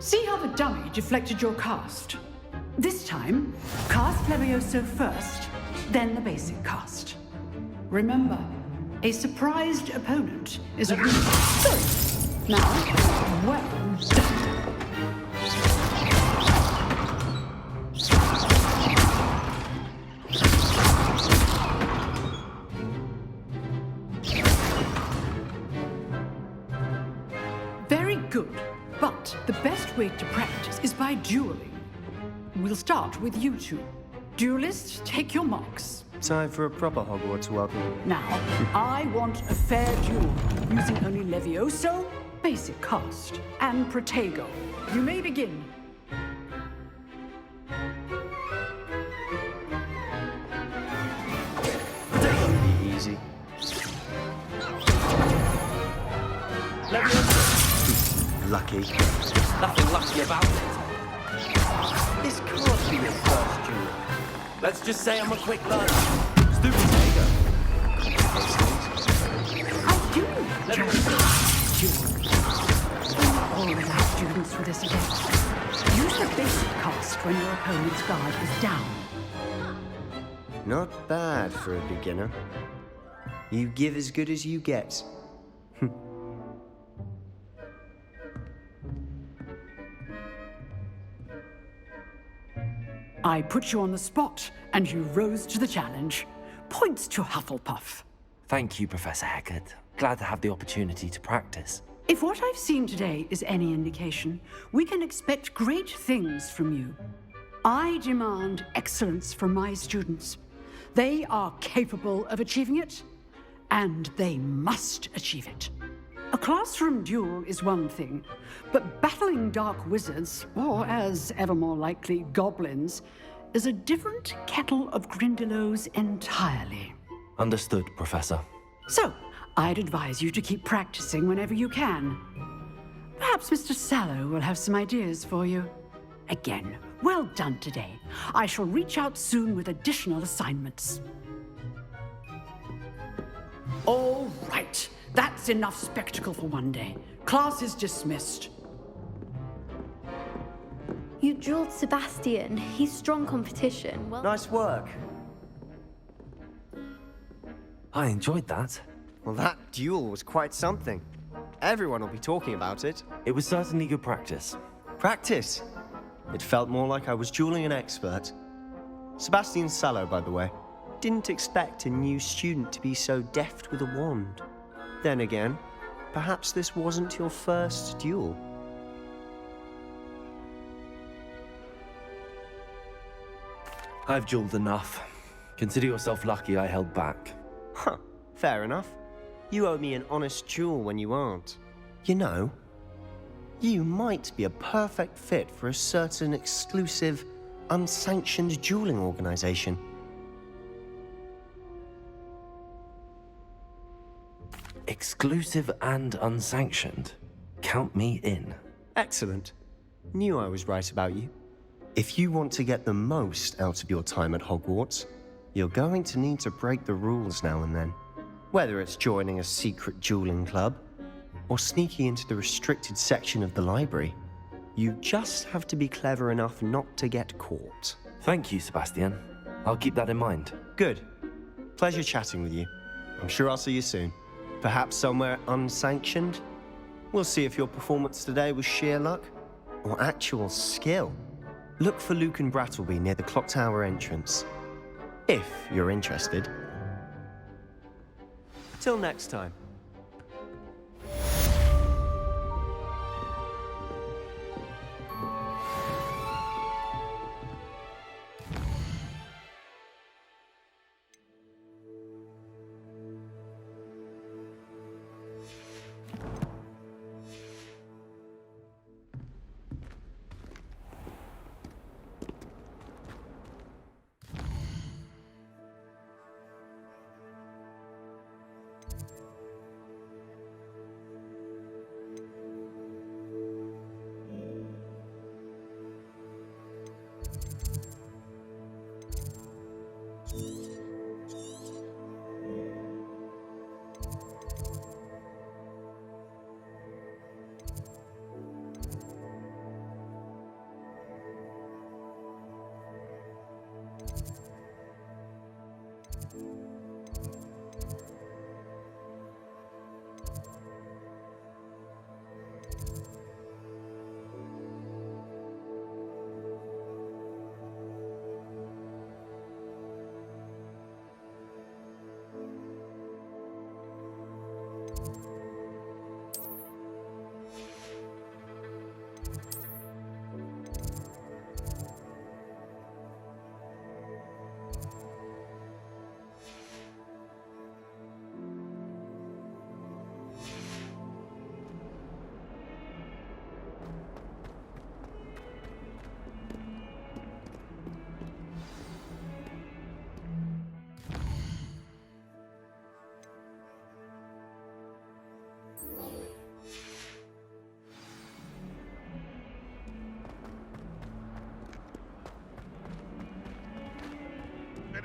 See how the dummy deflected your cast? This time, cast Levioso first, then the basic cast. Remember, a surprised opponent is a... Sorry. Now, well done. Very good. But the best way to practice is by dueling. We'll start with you two. Duelists, take your marks. Time for a proper Hogwarts welcome. Now, I want a fair duel, using only Levioso, basic cast, and Protego. You may begin. That'll be easy. Lucky. Nothing lucky about it. This can't be your first duel. Let's just say I'm a quick learner. Stupid Protego. How do you all allow students for this event. Use the basic cast when your opponent's guard is down. Not bad for a beginner. You give as good as you get. I put you on the spot, and you rose to the challenge. Points to Hufflepuff. Thank you, Professor Hecat. Glad to have the opportunity to practice. If what I've seen today is any indication, we can expect great things from you. I demand excellence from my students. They are capable of achieving it, and they must achieve it. A classroom duel is one thing, but battling dark wizards, or as ever more likely, goblins, is a different kettle of Grindylows entirely. Understood, Professor. So, I'd advise you to keep practicing whenever you can. Perhaps Mr. Sallow will have some ideas for you. Again, well done today. I shall reach out soon with additional assignments. All right. That's enough spectacle for one day. Class is dismissed. You dueled Sebastian. He's strong competition. Well, Nice work. I enjoyed that. Well, that duel was quite something. Everyone will be talking about it. It was certainly good practice. Practice. It felt more like I was dueling an expert. Sebastian Sallow, by the way. Didn't expect a new student to be so deft with a wand. Then again, perhaps this wasn't your first duel. I've dueled enough. Consider yourself lucky I held back. Huh, fair enough. You owe me an honest duel when you aren't. You know, you might be a perfect fit for a certain exclusive, unsanctioned dueling organization. Exclusive and unsanctioned. Count me in. Excellent. Knew I was right about you. If you want to get the most out of your time at Hogwarts, you're going to need to break the rules now and then. Whether it's joining a secret dueling club, or sneaking into the restricted section of the library, you just have to be clever enough not to get caught. Thank you, Sebastian. I'll keep that in mind. Good. Pleasure chatting with you. I'm sure I'll see you soon. Perhaps somewhere unsanctioned? We'll see if your performance today was sheer luck or actual skill. Look for Luke and Brattleby near the clock tower entrance, if you're interested. Till next time.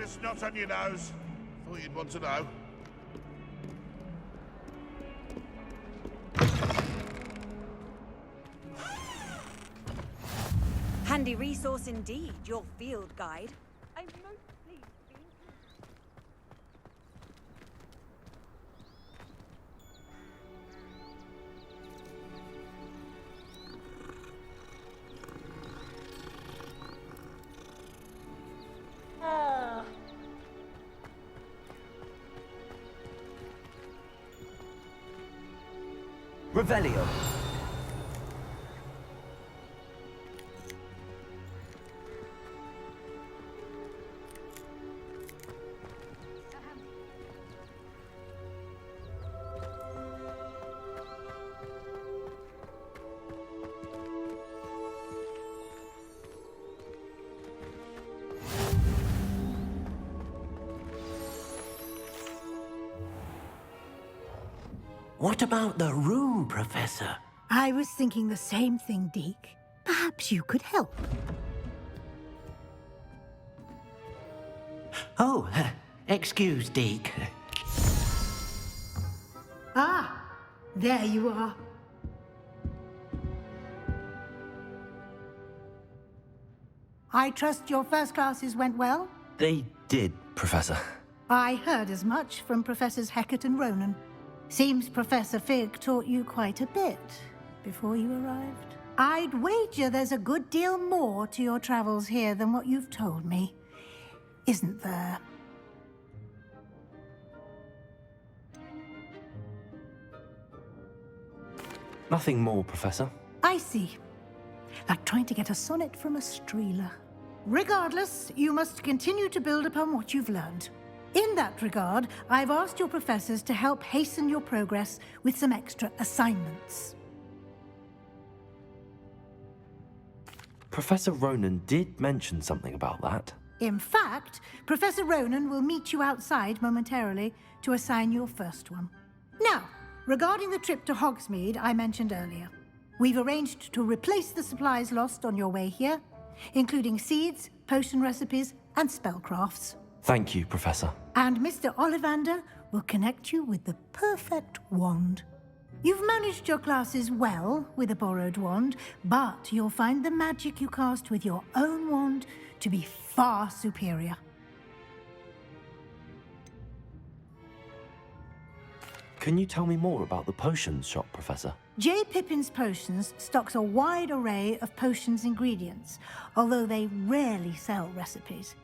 snot on your nose. Thought you'd want to know. Handy resource indeed, your field guide. I'm most pleased being Revelio. What about the room, Professor? I was thinking the same thing, Deke. Perhaps you could help. Oh, excuse, Deke. Ah, there you are. I trust your first classes went well? They did, Professor. I heard as much from Professors Hecat and Ronan. Seems Professor Fig taught you quite a bit before you arrived. I'd wager there's a good deal more to your travels here than what you've told me, isn't there? Nothing more, Professor. I see. Like trying to get a sonnet from a streeler. Regardless, you must continue to build upon what you've learned. In that regard, I've asked your professors to help hasten your progress with some extra assignments. Professor Ronan did mention something about that. In fact, Professor Ronan will meet you outside momentarily to assign your first one. Now, regarding the trip to Hogsmeade I mentioned earlier, we've arranged to replace the supplies lost on your way here, including seeds, potion recipes, and spellcrafts. Thank you, Professor. And Mr. Ollivander will connect you with the perfect wand. You've managed your classes well with a borrowed wand, but you'll find the magic you cast with your own wand to be far superior. Can you tell me more about the potions shop, Professor? J. Pippin's Potions stocks a wide array of potions ingredients, although they rarely sell recipes.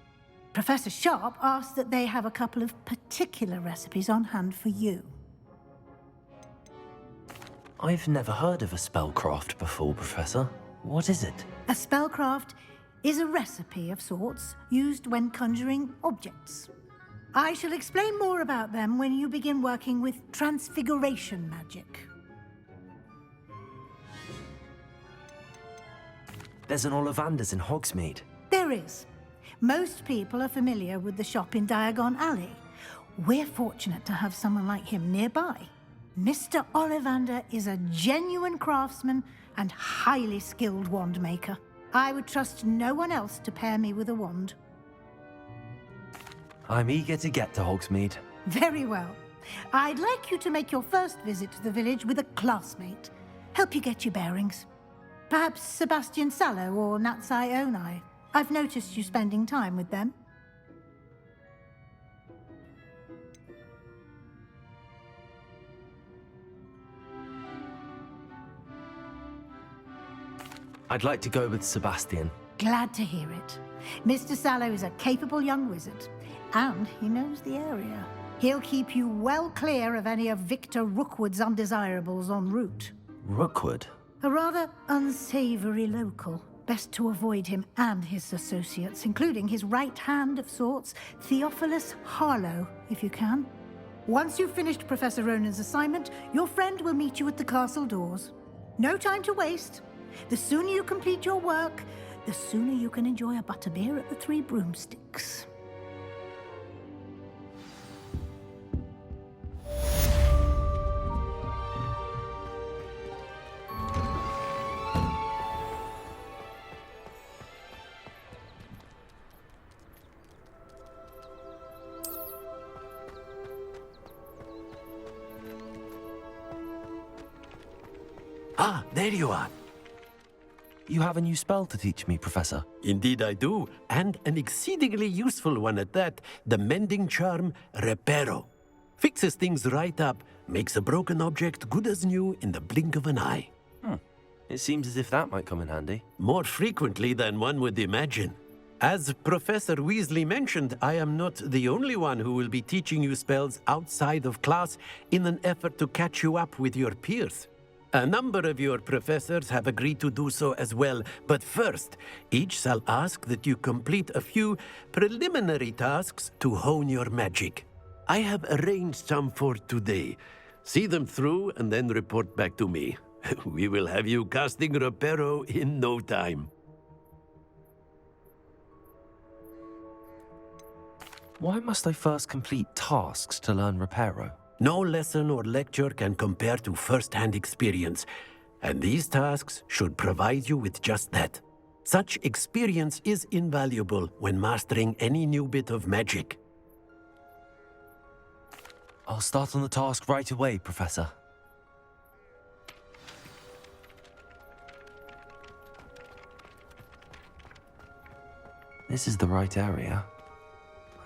Professor Sharp asked that they have a couple of particular recipes on hand for you. I've never heard of a spellcraft before, Professor. What is it? A spellcraft is a recipe of sorts used when conjuring objects. I shall explain more about them when you begin working with transfiguration magic. There's an Ollivander's in Hogsmeade. There is. Most people are familiar with the shop in Diagon Alley. We're fortunate to have someone like him nearby. Mr. Ollivander is a genuine craftsman and highly skilled wand maker. I would trust no one else to pair me with a wand. I'm eager to get to Hogsmeade. Very well. I'd like you to make your first visit to the village with a classmate. Help you get your bearings. Perhaps Sebastian Sallow or Natsai Onai. I've noticed you spending time with them. I'd like to go with Sebastian. Glad to hear it. Mr. Sallow is a capable young wizard, and he knows the area. He'll keep you well clear of any of Victor Rookwood's undesirables en route. Rookwood? A rather unsavory local. Best to avoid him and his associates, including his right hand of sorts, Theophilus Harlow, if you can. Once you've finished Professor Ronan's assignment, your friend will meet you at the castle doors. No time to waste. The sooner you complete your work, the sooner you can enjoy a butterbeer at the Three Broomsticks. Ah, there you are. You have a new spell to teach me, Professor. Indeed I do, and an exceedingly useful one at that. The mending charm, Reparo. Fixes things right up, makes a broken object good as new in the blink of an eye. It seems as if that might come in handy. More frequently than one would imagine. As Professor Weasley mentioned, I am not the only one who will be teaching you spells outside of class in an effort to catch you up with your peers. A number of your professors have agreed to do so as well, but first, each shall ask that you complete a few preliminary tasks to hone your magic. I have arranged some for today. See them through and then report back to me. We will have you casting Reparo in no time. Why must I first complete tasks to learn Reparo? No lesson or lecture can compare to first-hand experience, and these tasks should provide you with just that. Such experience is invaluable when mastering any new bit of magic. I'll start on the task right away, Professor. This is the right area.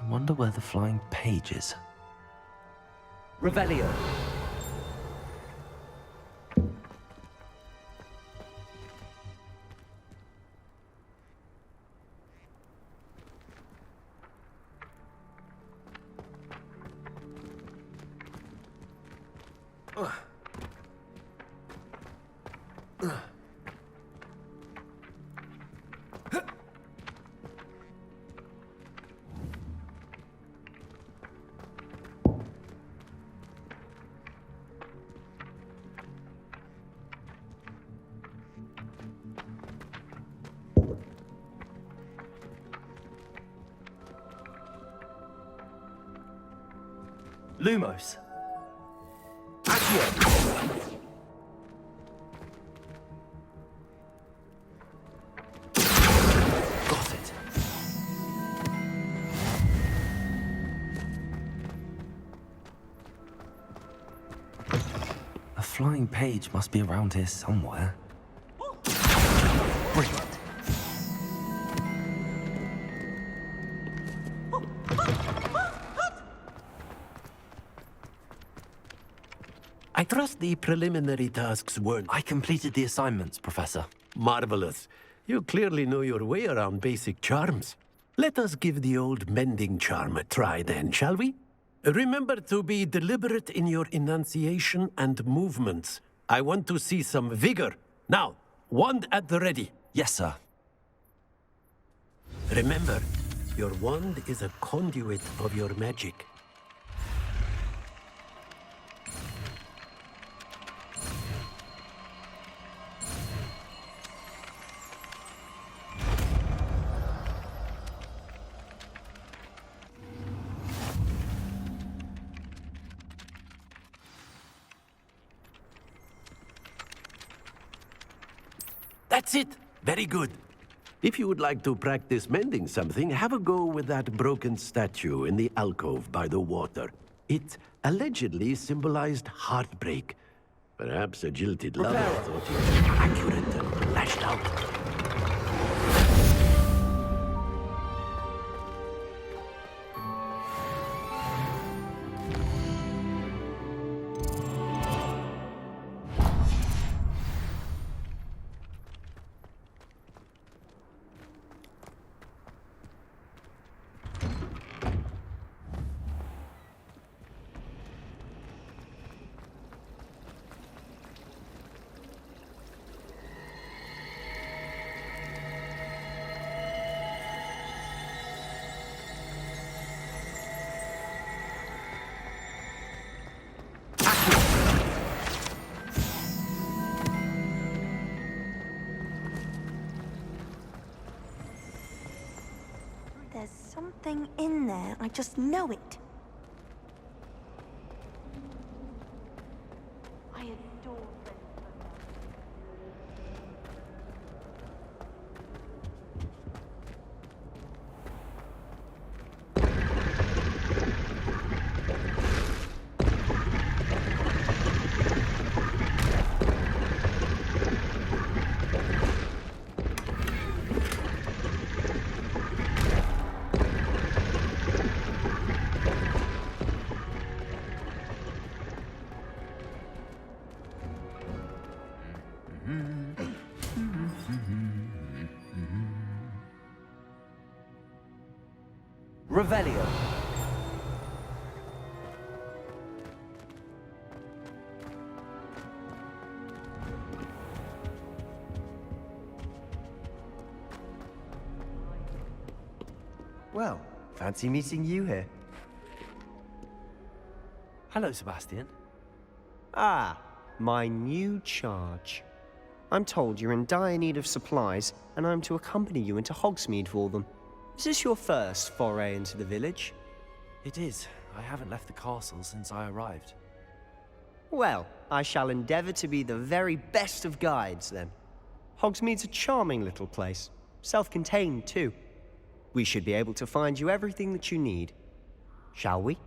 I wonder where the flying page is. Revelio. Lumos. Got it. A flying page must be around here somewhere. Brilliant. I trust the preliminary tasks weren't... I completed the assignments, Professor. Marvelous. You clearly know your way around basic charms. Let us give the old mending charm a try then, shall we? Remember to be deliberate in your enunciation and movements. I want to see some vigor. Now, wand at the ready. Yes, sir. Remember, your wand is a conduit of your magic. That's it! Very good. If you would like to practice mending something, have a go with that broken statue in the alcove by the water. It allegedly symbolized heartbreak. Perhaps a jilted lover thought it was accurate and lashed out. There's something in there. I just know it. I adore them. Revelio. Well, fancy meeting you here. Hello, Sebastian. Ah, my new charge. I'm told you're in dire need of supplies, and I'm to accompany you into Hogsmeade for them. Is this your first foray into the village? It is. I haven't left the castle since I arrived. Well, I shall endeavour to be the very best of guides, then. Hogsmeade's a charming little place. Self-contained, too. We should be able to find you everything that you need. Shall we?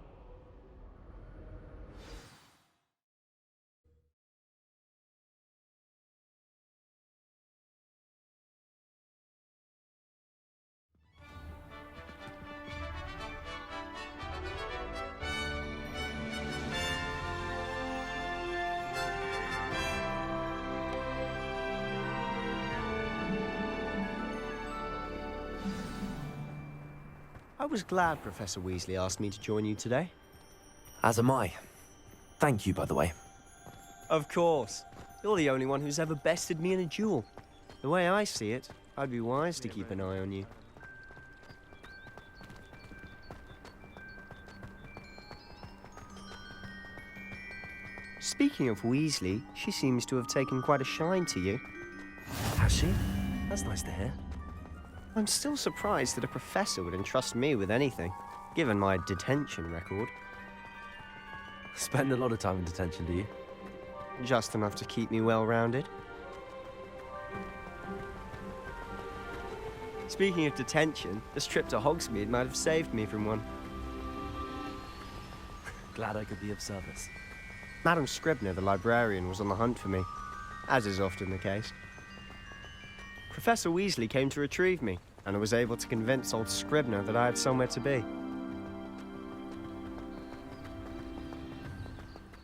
I was glad Professor Weasley asked me to join you today. As am I. Thank you, by the way. Of course. You're the only one who's ever bested me in a duel. The way I see it, I'd be wise to keep an eye on you. Speaking of Weasley, she seems to have taken quite a shine to you. Has she? That's nice to hear. I'm still surprised that a professor would entrust me with anything, given my detention record. Spend a lot of time in detention, do you? Just enough to keep me well-rounded. Speaking of detention, this trip to Hogsmeade might have saved me from one. Glad I could be of service. Madam Scribner, the librarian, was on the hunt for me, as is often the case. Professor Weasley came to retrieve me, and I was able to convince old Scribner that I had somewhere to be.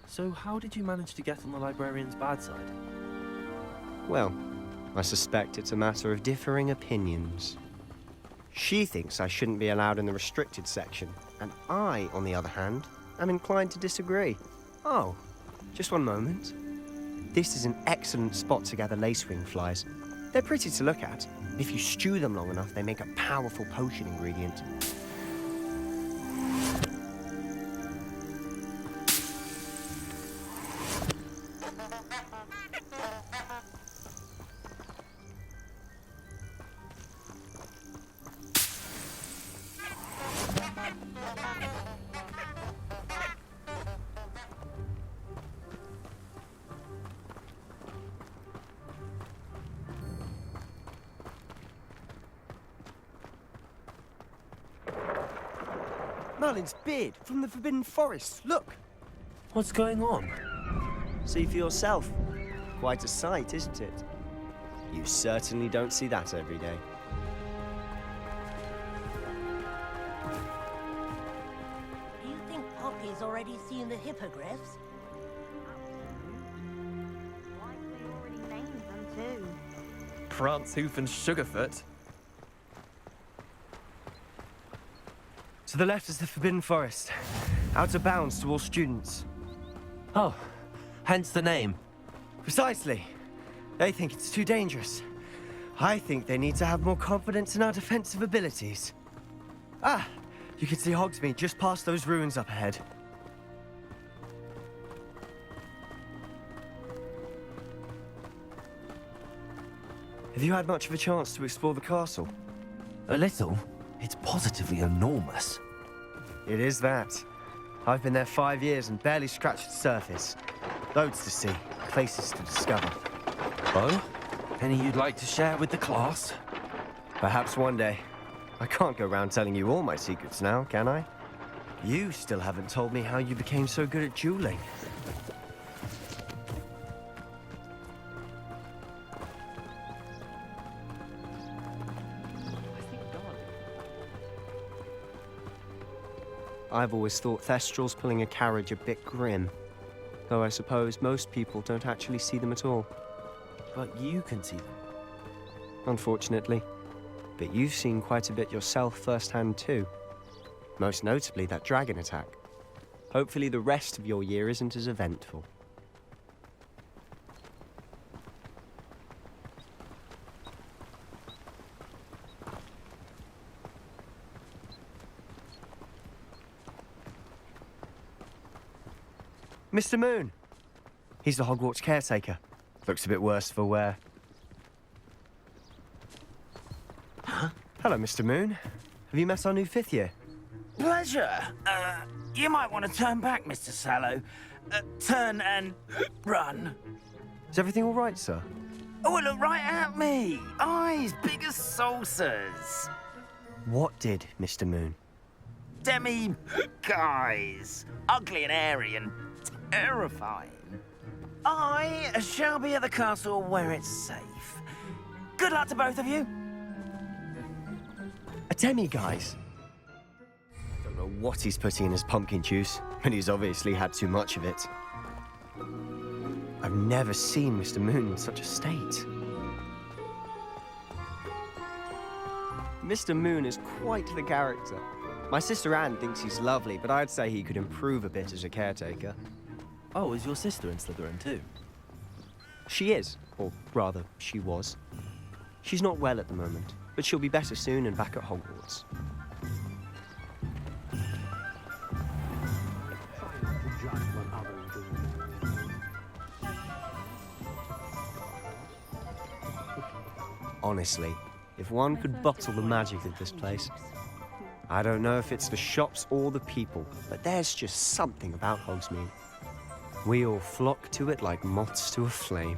So how did you manage to get on the librarian's bad side? Well, I suspect it's a matter of differing opinions. She thinks I shouldn't be allowed in the restricted section, and I, on the other hand, am inclined to disagree. Oh, just one moment. This is an excellent spot to gather lacewing flies. They're pretty to look at. If you stew them long enough, they make a powerful potion ingredient. Merlin's beard from the Forbidden Forest. Look! What's going on? See for yourself. Quite a sight, isn't it? You certainly don't see that every day. Do you think Poppy's already seen the hippogriffs? Likely already named them too. Prance, Hoof, and Sugarfoot. To the left is the Forbidden Forest. Out of bounds to all students. Oh, hence the name. Precisely. They think it's too dangerous. I think they need to have more confidence in our defensive abilities. Ah, you can see Hogsmeade just past those ruins up ahead. Have you had much of a chance to explore the castle? A little. It's positively enormous. It is that. I've been there 5 years and barely scratched the surface. Loads to see, places to discover. Oh? Any you'd like to share with the class? Perhaps one day. I can't go around telling you all my secrets now, can I? You still haven't told me how you became so good at dueling. I've always thought Thestrals pulling a carriage a bit grim, though I suppose most people don't actually see them at all. But you can see them. Unfortunately. But you've seen quite a bit yourself firsthand too. Most notably that dragon attack. Hopefully the rest of your year isn't as eventful. Mr. Moon! He's the Hogwarts caretaker. Looks a bit worse for wear. Huh? Hello, Mr. Moon. Have you met our new 5th year? Pleasure. You might want to turn back, Mr. Sallow. Turn and run. Is everything all right, sir? Oh, look right at me. Eyes big as saucers. What did, Mr. Moon? Guys. Ugly and airy and terrifying. I shall be at the castle where it's safe. Good luck to both of you. A guys. I don't know what he's putting in his pumpkin juice, but he's obviously had too much of it. I've never seen Mr. Moon in such a state. Mr. Moon is quite the character. My sister Anne thinks he's lovely, but I'd say he could improve a bit as a caretaker. Oh, is your sister in Slytherin too? She is, or rather, she was. She's not well at the moment, but she'll be better soon and back at Hogwarts. Honestly, if one could bottle the magic of this place. I don't know if it's the shops or the people, but there's just something about Hogsmeade. We all flock to it like moths to a flame.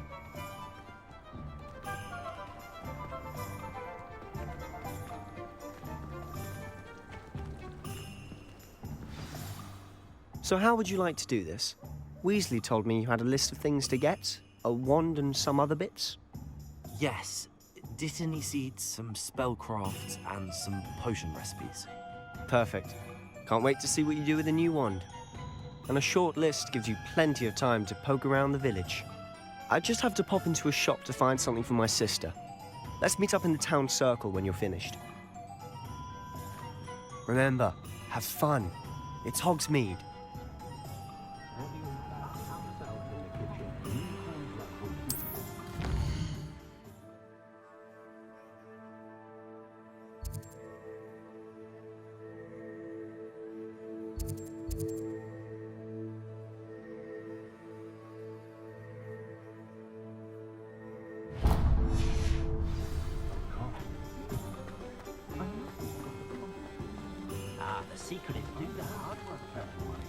So how would you like to do this? Weasley told me you had a list of things to get, a wand and some other bits. Yes. Dittany seeds, some spellcrafts, and some potion recipes. Perfect. Can't wait to see what you do with the new wand. And a short list gives you plenty of time to poke around the village. I just have to pop into a shop to find something for my sister. Let's meet up in the town circle when you're finished. Remember, have fun. It's Hogsmeade. The secret is do the hard work for everyone.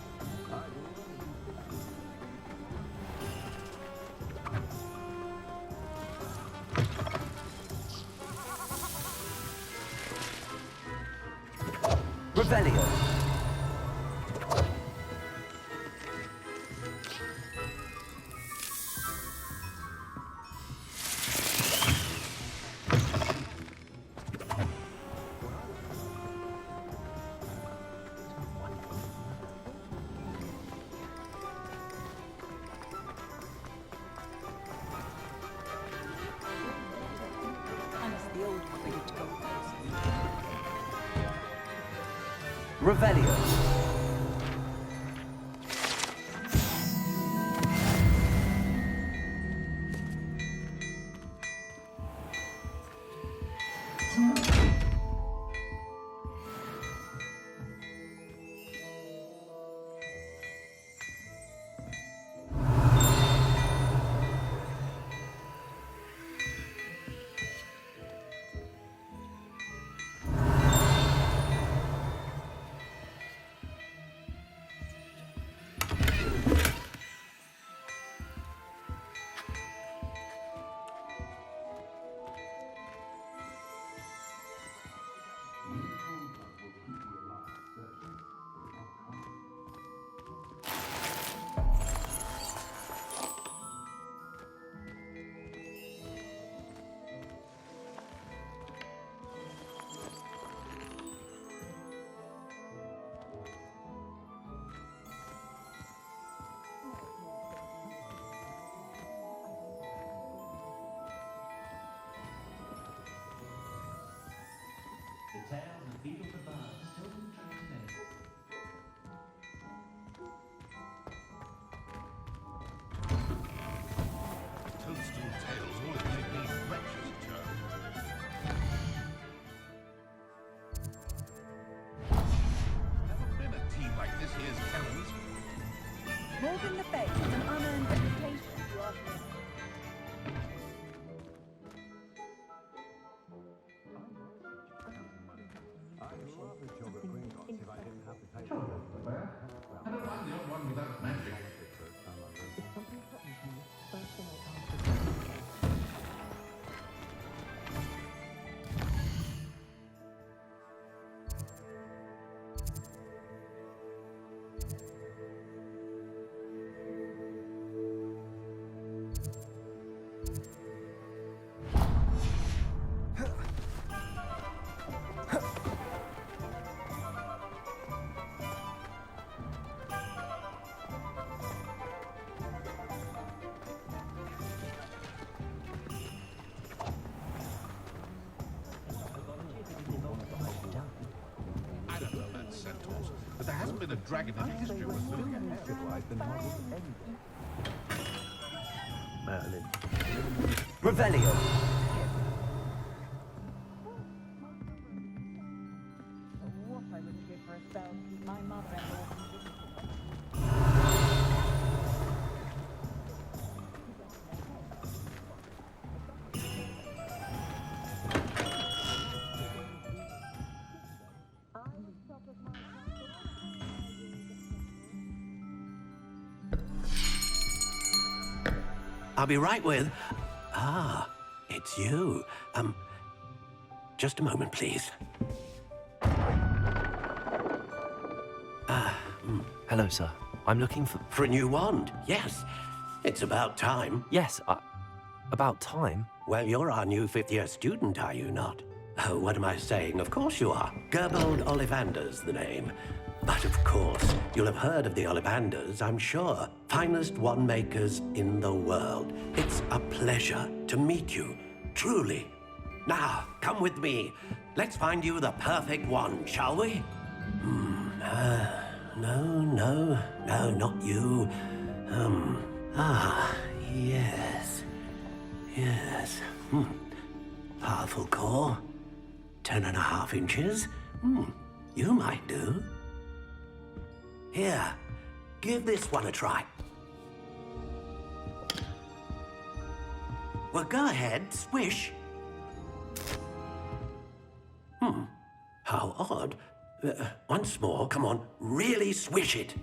Revelio. Revelio. hasn't been a dragon in history worth looking at. Merlin. Revelio. I'll be right with... Ah, it's you. Just a moment, please. Hello, sir. I'm looking for... For a new wand, yes. It's about time. Yes, about time? Well, you're our new fifth-year student, are you not? Oh, what am I saying? Of course you are. Gerbold Ollivander's the name. But of course, you'll have heard of the Ollivanders, I'm sure. Finest wand makers in the world. It's a pleasure to meet you, truly. Now, come with me. Let's find you the perfect wand, shall we? No, not you. Yes. Powerful core. 10.5 inches. You might do. Here, give this one a try. Well, go ahead, swish. How odd. Once more, come on, really swish it.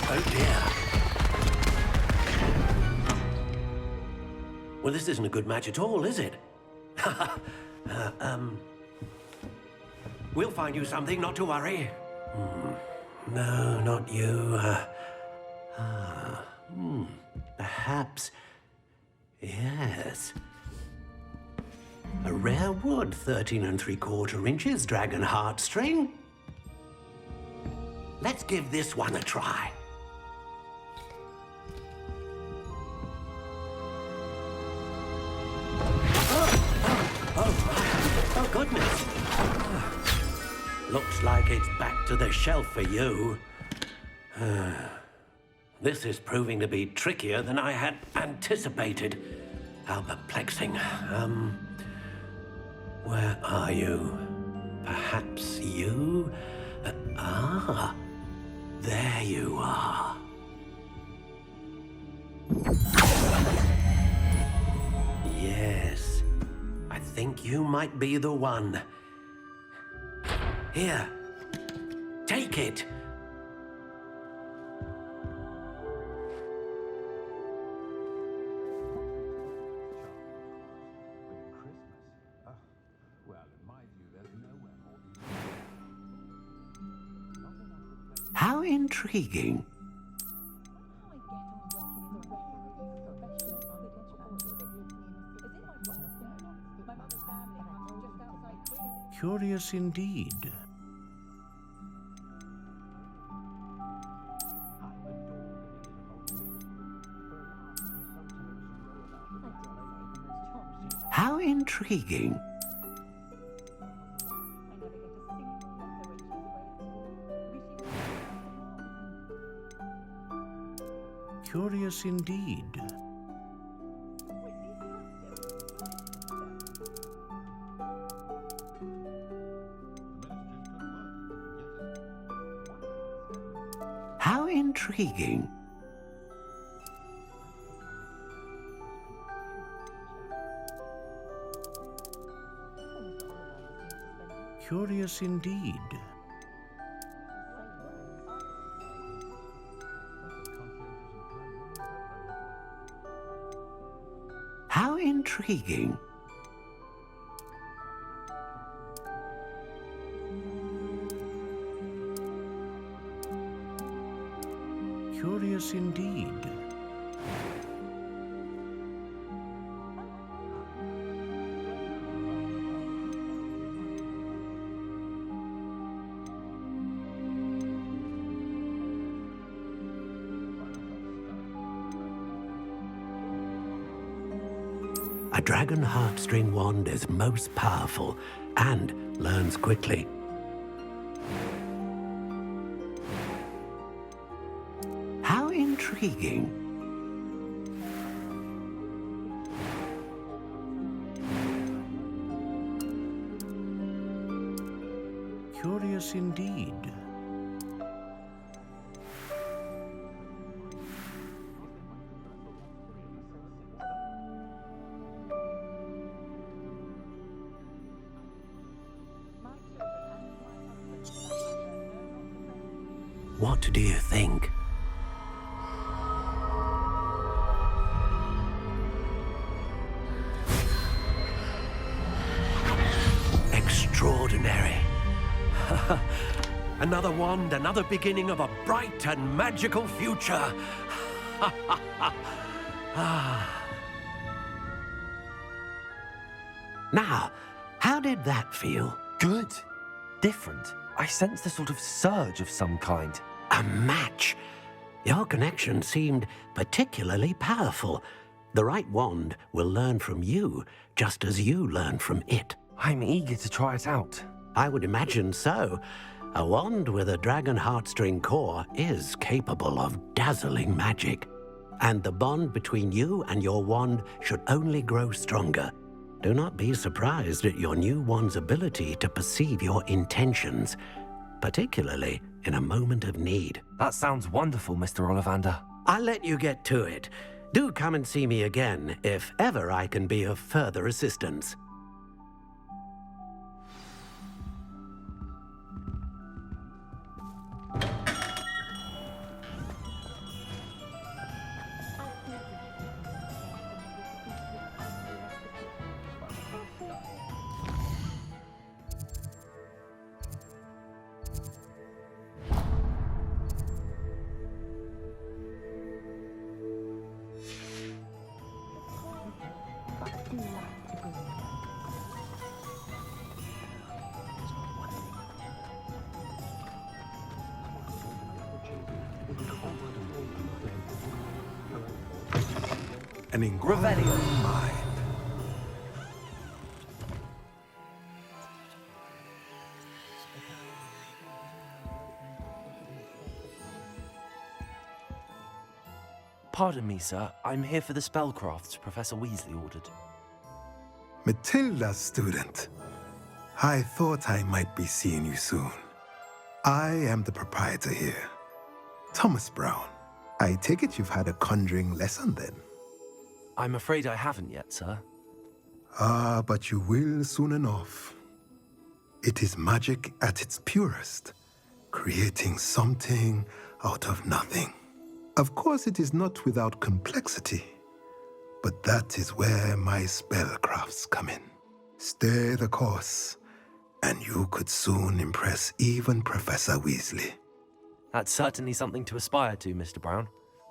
Oh dear. Well, this isn't a good match at all, is it? We'll find you something, not to worry. No, not you. Perhaps... Yes. A rare wood, 13 3/4 inches, dragon heartstring. Let's give this one a try. Oh, goodness. Looks like it's back to the shelf for you. This is proving to be trickier than I had anticipated. How perplexing. Where are you? Perhaps you? There you are. Yes, I think you might be the one. Here, take it. How intriguing. Curious indeed. How intriguing. Curious indeed. How intriguing. Curious indeed. How intriguing. Curious indeed. A dragon heartstring wand is most powerful and learns quickly. How intriguing. Curious indeed. What do you think? Extraordinary. Another wand, another beginning of a bright and magical future. Now, how did that feel? Good. Different. I sensed a sort of surge of some kind. A match. Your connection seemed particularly powerful. The right wand will learn from you, just as you learn from it. I'm eager to try it out. I would imagine so. A wand with a dragon heartstring core is capable of dazzling magic. And the bond between you and your wand should only grow stronger. Do not be surprised at your new wand's ability to perceive your intentions, particularly in a moment of need. That sounds wonderful, Mr. Ollivander. I'll let you get to it. Do come and see me again if ever I can be of further assistance. An inquiring mind. Pardon me, sir. I'm here for the spellcrafts Professor Weasley ordered. Matilda's student. I thought I might be seeing you soon. I am the proprietor here, Thomas Brown. I take it you've had a conjuring lesson then? I'm afraid I haven't yet, sir. Ah, but you will soon enough. It is magic at its purest, creating something out of nothing. Of course, it is not without complexity, but that is where my spellcrafts come in. Stay the course, and you could soon impress even Professor Weasley. That's certainly something to aspire to, Mr. Brown.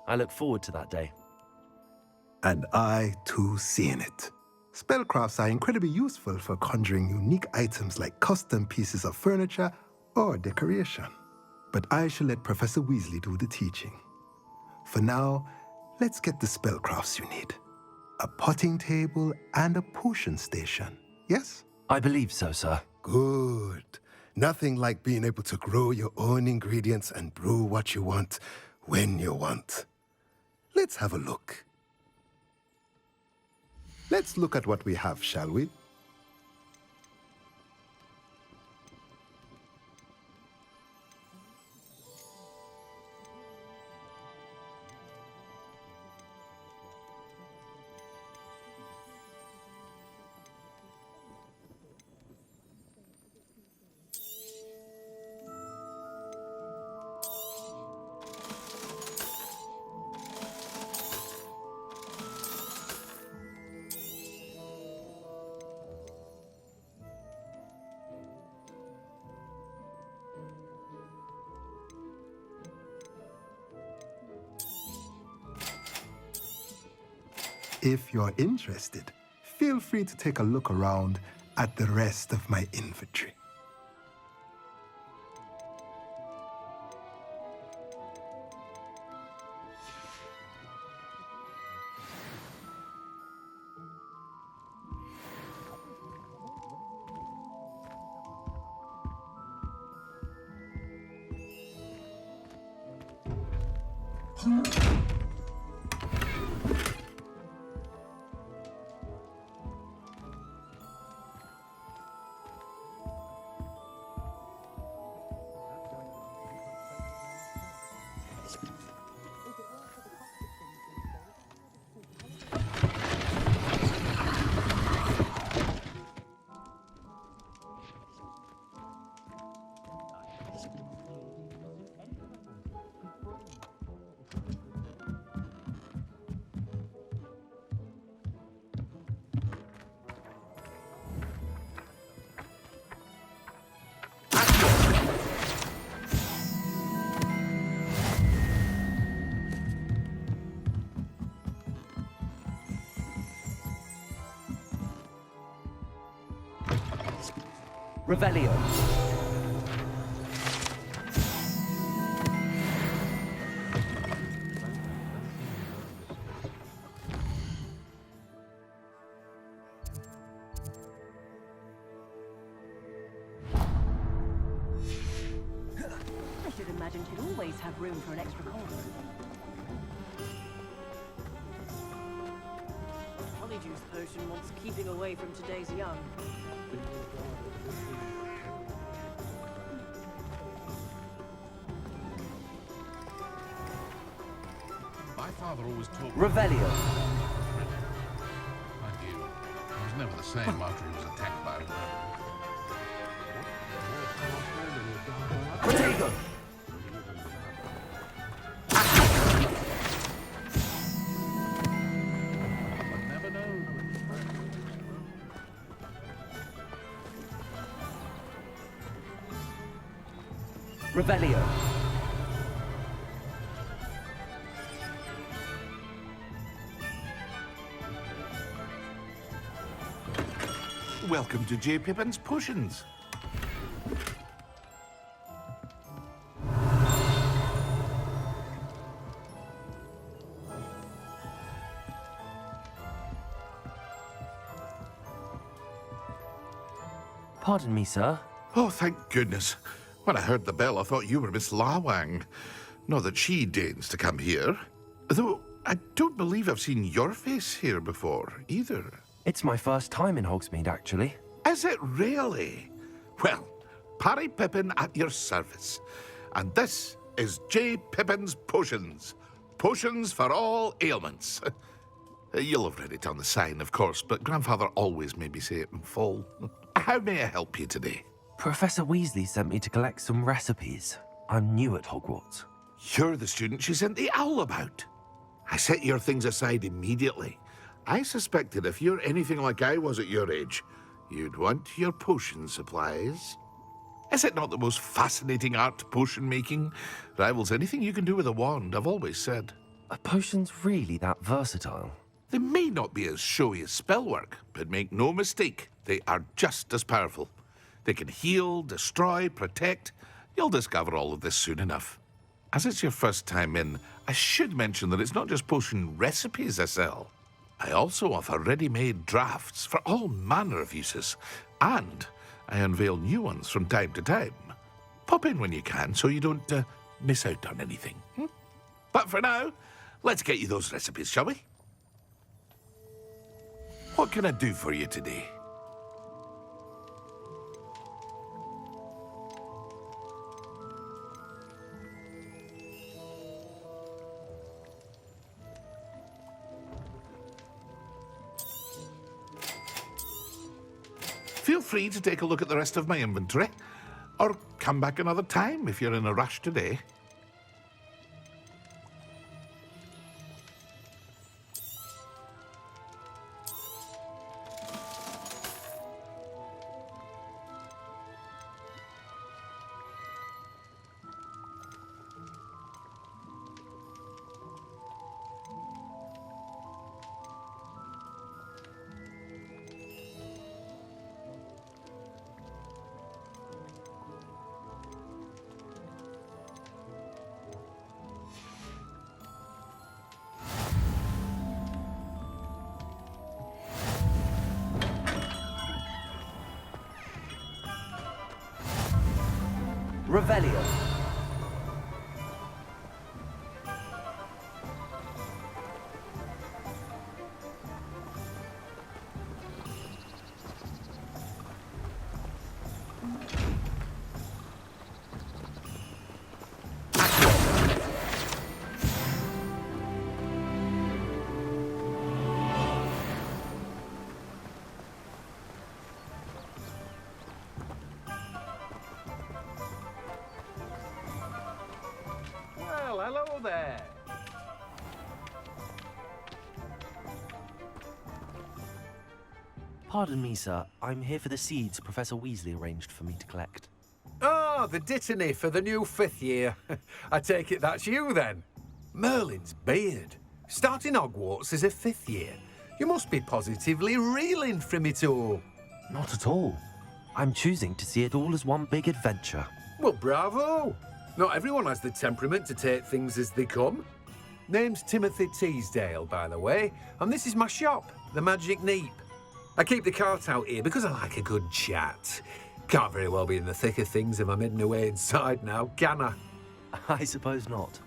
I look forward to that day. And I, too, seeing it. Spellcrafts are incredibly useful for conjuring unique items like custom pieces of furniture or decoration. But I shall let Professor Weasley do the teaching. For now, let's get the spellcrafts you need. A potting table and a potion station, yes? I believe so, sir. Good. Nothing like being able to grow your own ingredients and brew what you want when you want. Let's have a look. Let's look at what we have, shall we? If you're interested, feel free to take a look around at the rest of my inventory. Revelio. I should imagine she'd always have room for an extra coin. Honeyjuice potion wants keeping away from today's young. My father always taught me. Revelio. Mind you, he was never the same after he was attacked by a rebel. Protego. One never knows. Revelio. Welcome to J. Pippin's Potions. Pardon me, sir. Oh, thank goodness. When I heard the bell, I thought you were Miss Lawang. Not that she deigns to come here. Though, I don't believe I've seen your face here before, either. It's my first time in Hogsmeade, actually. Is it really? Well, Parry Pippin at your service. And this is J. Pippin's Potions. Potions for all ailments. You'll have read it on the sign, of course, but Grandfather always made me say it in full. How may I help you today? Professor Weasley sent me to collect some recipes. I'm new at Hogwarts. You're the student she sent the owl about. I set your things aside immediately. I suspected if you're anything like I was at your age, you'd want your potion supplies. Is it not the most fascinating art, potion making? Rivals anything you can do with a wand, I've always said. Are potions really that versatile? They may not be as showy as spellwork, but make no mistake, they are just as powerful. They can heal, destroy, protect. You'll discover all of this soon enough. As it's your first time in, I should mention that it's not just potion recipes I sell. I also offer ready-made drafts for all manner of uses, and I unveil new ones from time to time. Pop in when you can so you don't miss out on anything. But for now, let's get you those recipes, shall we? What can I do for you today? Feel free to take a look at the rest of my inventory, or come back another time if you're in a rush today. Revelio. Pardon me, sir. I'm here for the seeds Professor Weasley arranged for me to collect. Ah, the dittany for the new 5th year. I take it that's you, then. Merlin's beard. Starting Hogwarts as a 5th year. You must be positively reeling from it all. Not at all. I'm choosing to see it all as one big adventure. Well, bravo. Not everyone has the temperament to take things as they come. Name's Timothy Teasdale, by the way, and this is my shop, the Magic Neep. I keep the cart out here because I like a good chat. Can't very well be in the thick of things if I'm hidden away inside now, can I? I suppose not.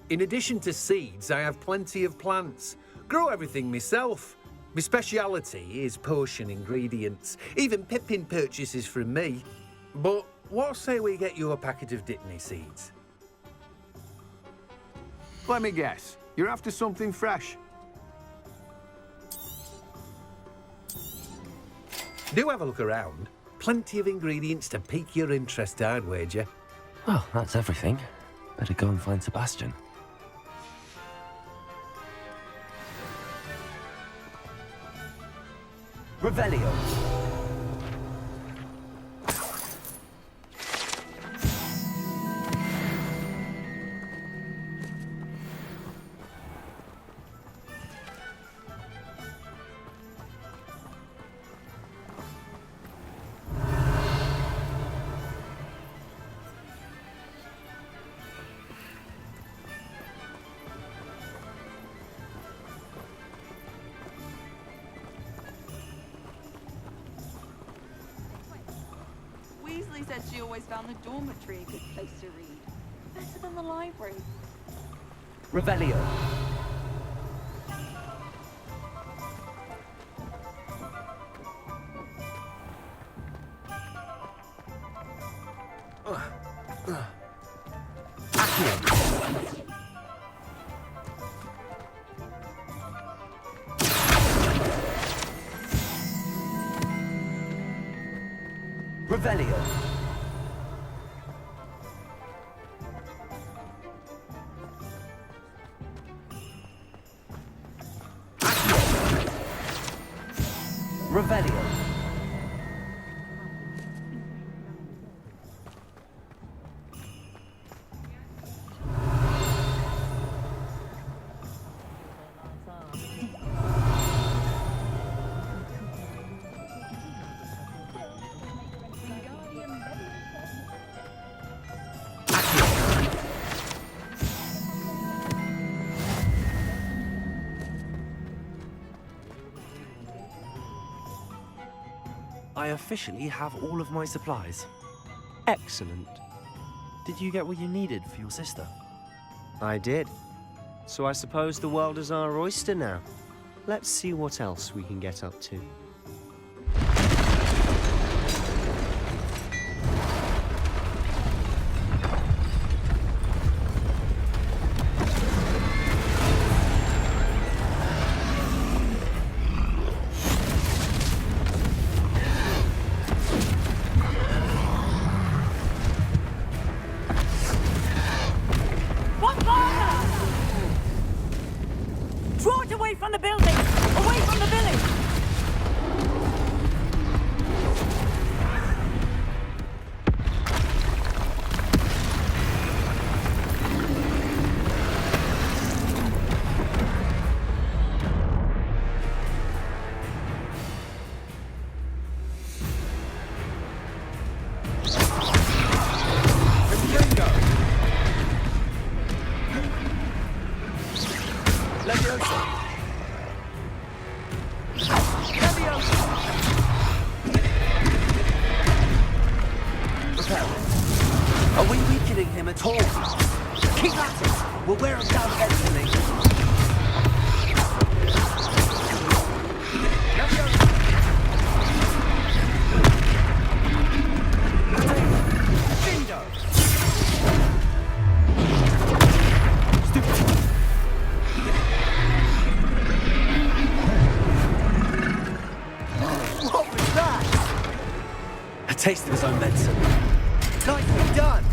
In addition to seeds, I have plenty of plants. Grow everything myself. My speciality is potion ingredients. Even Pippin purchases from me. But what say we get you a packet of Dittany seeds? Let me guess. You're after something fresh. Do have a look around. Plenty of ingredients to pique your interest, I'd wager. Well, that's everything. Better go and find Sebastian. Revelio. Weasley said she always found the dormitory a good place to read. Better than the library. Revelio. Revelio. Revelio. I officially have all of my supplies. Excellent. Did you get what you needed for your sister? I did. So I suppose the world is our oyster now. Let's see what else we can get up to. Draw it away from the building! Away from the village! Are we weakening him at all? Keep at it! We'll wear him down eventually. What was that? A taste of his own medicine. Nicely done.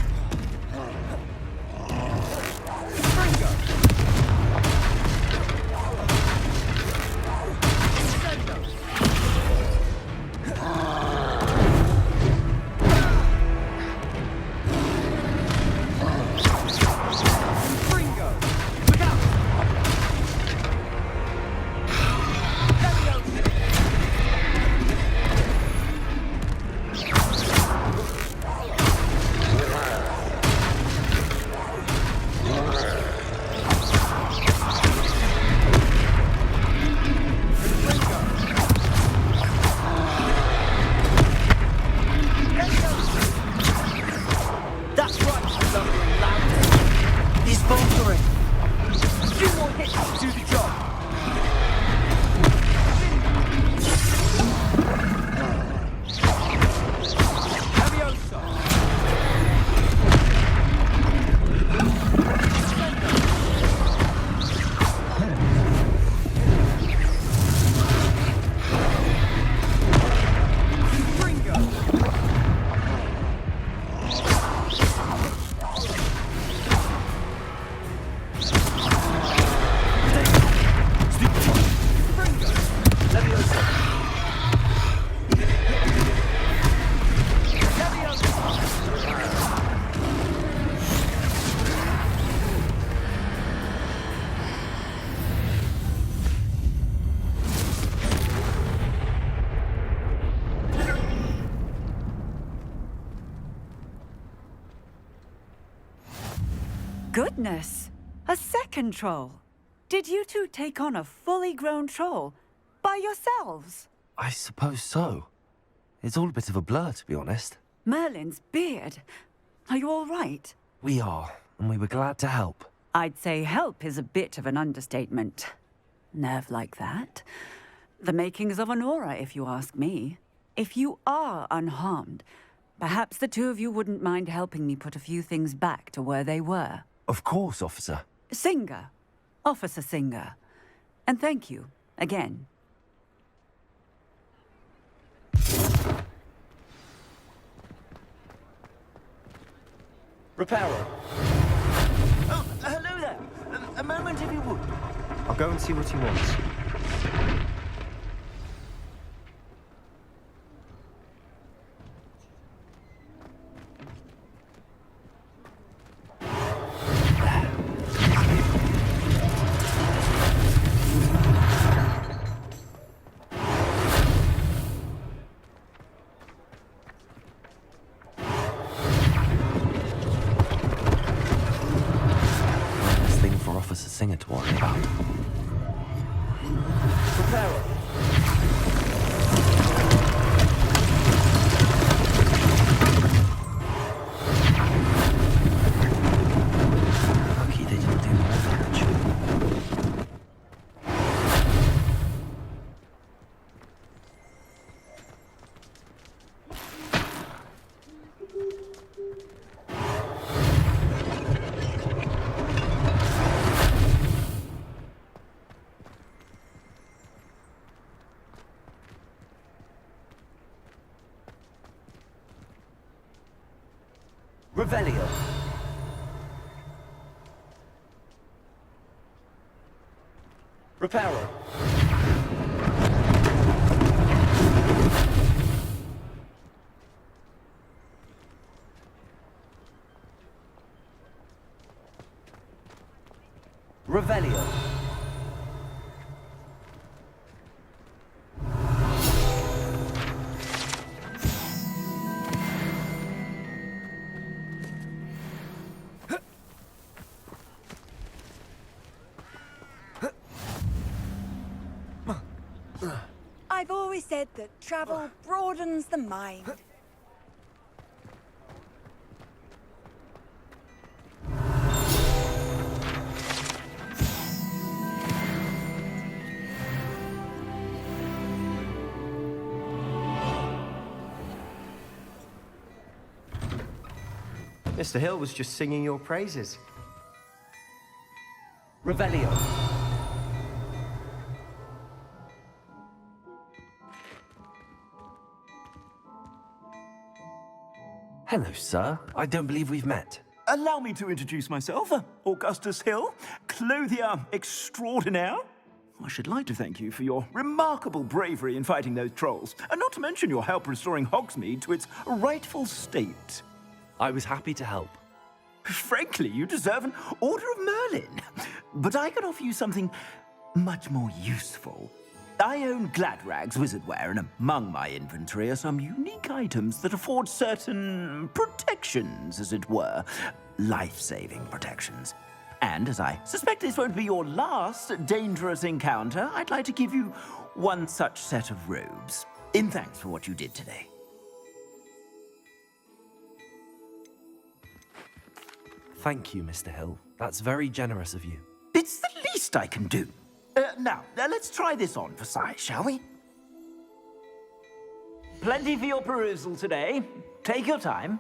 Goodness! A second troll! Did you two take on a fully grown troll by yourselves? I suppose so. It's all a bit of a blur, to be honest. Merlin's beard. Are you all right? We are, and we were glad to help. I'd say help is a bit of an understatement. Nerve like that. The makings of an aura, if you ask me. If you are unharmed, perhaps the two of you wouldn't mind helping me put a few things back to where they were. Of course, officer. Singer. Officer Singer. And thank you, again. Repairer. Oh, hello there. A moment if you would. I'll go and see what he wants. Officer Singer to worry about. Repairer. Lucky they didn't do more damage. Revelio. Repairer. Revelio. I've always said that travel broadens the mind. Mr. Hill was just singing your praises. Revelio. Hello, sir. I don't believe we've met. Allow me to introduce myself, Augustus Hill, clothier extraordinaire. I should like to thank you for your remarkable bravery in fighting those trolls, and not to mention your help restoring Hogsmeade to its rightful state. I was happy to help. Frankly, you deserve an Order of Merlin. But I can offer you something much more useful. I own Gladrag's wizardware, and among my inventory are some unique items that afford certain protections, as it were. Life-saving protections. And as I suspect this won't be your last dangerous encounter, I'd like to give you one such set of robes, in thanks for what you did today. Thank you, Mr. Hill. That's very generous of you. It's the least I can do. Now, let's try this on for size, shall we? Plenty for your perusal today. Take your time.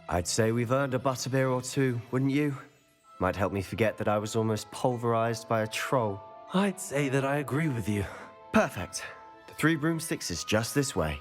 I'd say we've earned a butterbeer or two, wouldn't you? Might help me forget that I was almost pulverized by a troll. I'd say that I agree with you. Perfect. The Three Broomsticks is just this way.